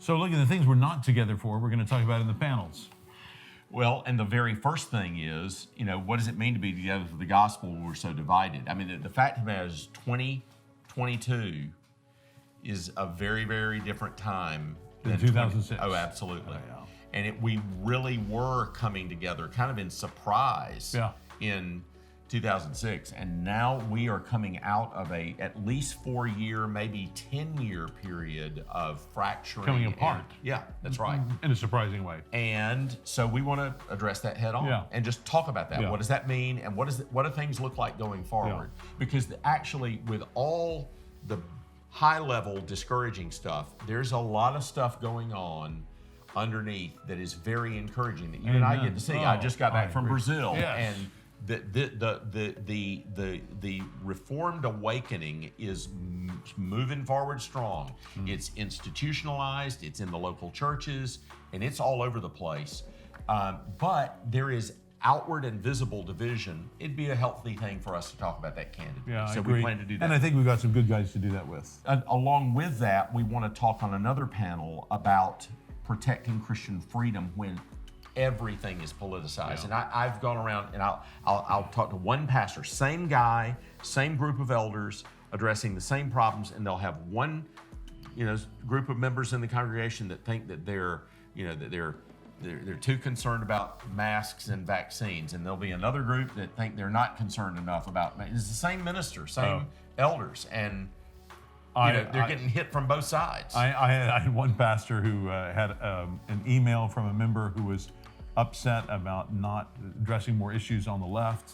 So look at the things we're not together for, we're going to talk about in the panels. Well, and the very first thing is, what does it mean to be together for the gospel when we're so divided? I mean, the fact of the matter is 2022 is a very, very different time than 2006. Oh, absolutely. Oh, yeah. And we really were coming together kind of in surprise in 2006. And now we are coming out of a at least 4-year, maybe 10-year period of fracturing. Coming apart. Yeah, that's right. In a surprising way. And so we want to address that head on and just talk about that. Yeah. What does that mean? And what do things look like going forward? Because actually, with all the high-level discouraging stuff, there's a lot of stuff going on underneath that is very encouraging that you and I get to see. I just got back from Brazil, and the Reformed awakening is moving forward strong. It's institutionalized, it's in the local churches, and it's all over the place. But there is outward and visible division. It'd be a healthy thing for us to talk about that candidly. Yeah, so I agree. we plan to do that. And I think we've got some good guys to do that with. And along with that, we want to talk on another panel about protecting Christian freedom when everything is politicized. And I've gone around and I'll talk to one pastor, same guy, same group of elders addressing the same problems, and they'll have one, group of members in the congregation that think that they're too concerned about masks and vaccines, and there'll be another group that think they're not concerned enough about. It's the same minister, same elders, and they're getting hit from both sides. I had one pastor who had an email from a member who was upset about not addressing more issues on the left,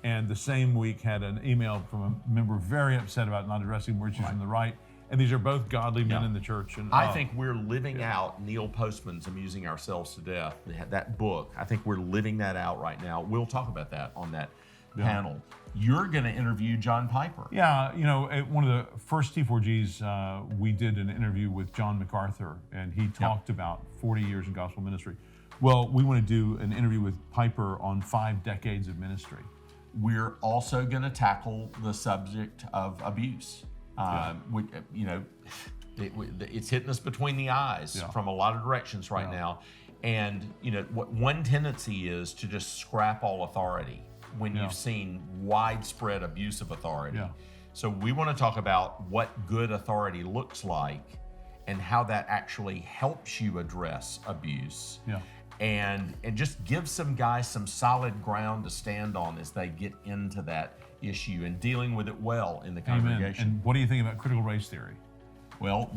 and the same week had an email from a member very upset about not addressing more issues on the right. And these are both godly men in the church. And I think we're living out Neil Postman's Amusing Ourselves to Death, that book. I think we're living that out right now. We'll talk about that on that panel. You're going to interview John Piper. Yeah, at one of the first T4Gs, we did an interview with John MacArthur, and he talked about 40 years in gospel ministry. Well, we want to do an interview with Piper on 5 decades of ministry. We're also going to tackle the subject of abuse. It's hitting us between the eyes from a lot of directions right now. And, what one tendency is to just scrap all authority when you've seen widespread abuse of authority. So we want to talk about what good authority looks like and how that actually helps you address abuse. And just give some guys some solid ground to stand on as they get into that issue and dealing with it well in the congregation. And what do you think about critical race theory? Well,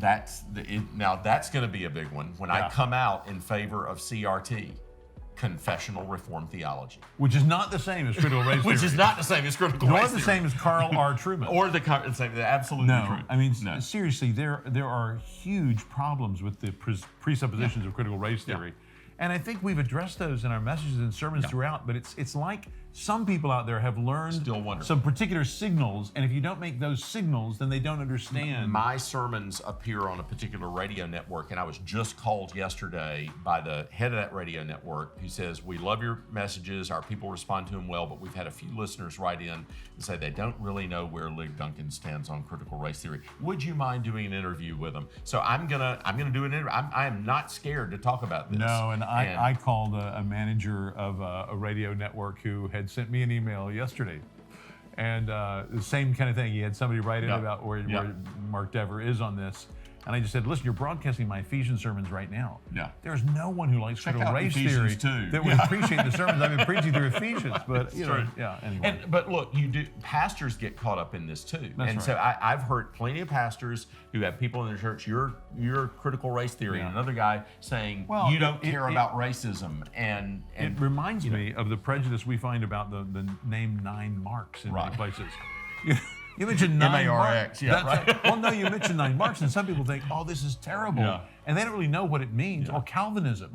now that's going to be a big one when I come out in favor of CRT, confessional Reformed theology. Which is not the same as critical race theory. Which is not the same as critical race theory. Nor the same as Carl R. Truman. Or the same, absolutely true. I mean, seriously, there are huge problems with the presuppositions of critical race theory. And I think we've addressed those in our messages and sermons throughout, but it's like some people out there have learned some particular signals, and if you don't make those signals, then they don't understand. My sermons appear on a particular radio network, and I was just called yesterday by the head of that radio network who says, "We love your messages, our people respond to them well, but we've had a few listeners write in and say they don't really know where Lig Duncan stands on critical race theory. Would you mind doing an interview with them?" So I'm gonna do an interview. I am not scared to talk about this. No, and I called a manager of a radio network who had sent me an email yesterday, and the same kind of thing. He had somebody write in about where Mark Dever is on this, and I just said, "Listen, you're broadcasting my Ephesians sermons right now. There's no one who likes critical race theory that would appreciate the sermons I've been preaching through Ephesians." But anyway. But look, pastors get caught up in this too, so I've heard plenty of pastors who have people in their church. You're critical race theory, and another guy saying you don't care about racism, and it reminds me of the prejudice we find about the name 9 Marks in many places. You mentioned 9 Marks. Well, no, you mentioned 9 Marks, and some people think, "Oh, this is terrible," and they don't really know what it means, or Calvinism.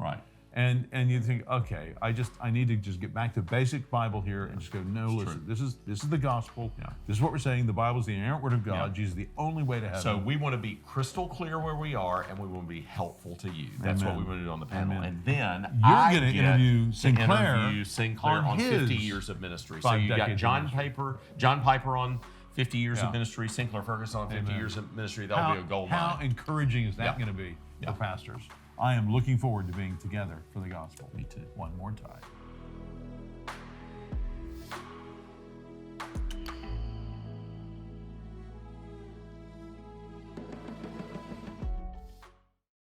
And you think, okay, I need to just get back to basic Bible here and just go, no, listen, this is the gospel. This is what we're saying. The Bible is the inerrant word of God. Jesus is the only way to heaven. So we want to be crystal clear where we are, and we want to be helpful to you. That's what we want to do on the panel. And then you're going to interview Sinclair on 50 years of ministry. So you got John Piper on 50 years of ministry, Sinclair Ferguson on 50 years of ministry. That'll be a gold mine. How encouraging is that going to be? for pastors. I am looking forward to being together for the gospel. Me too. One more time.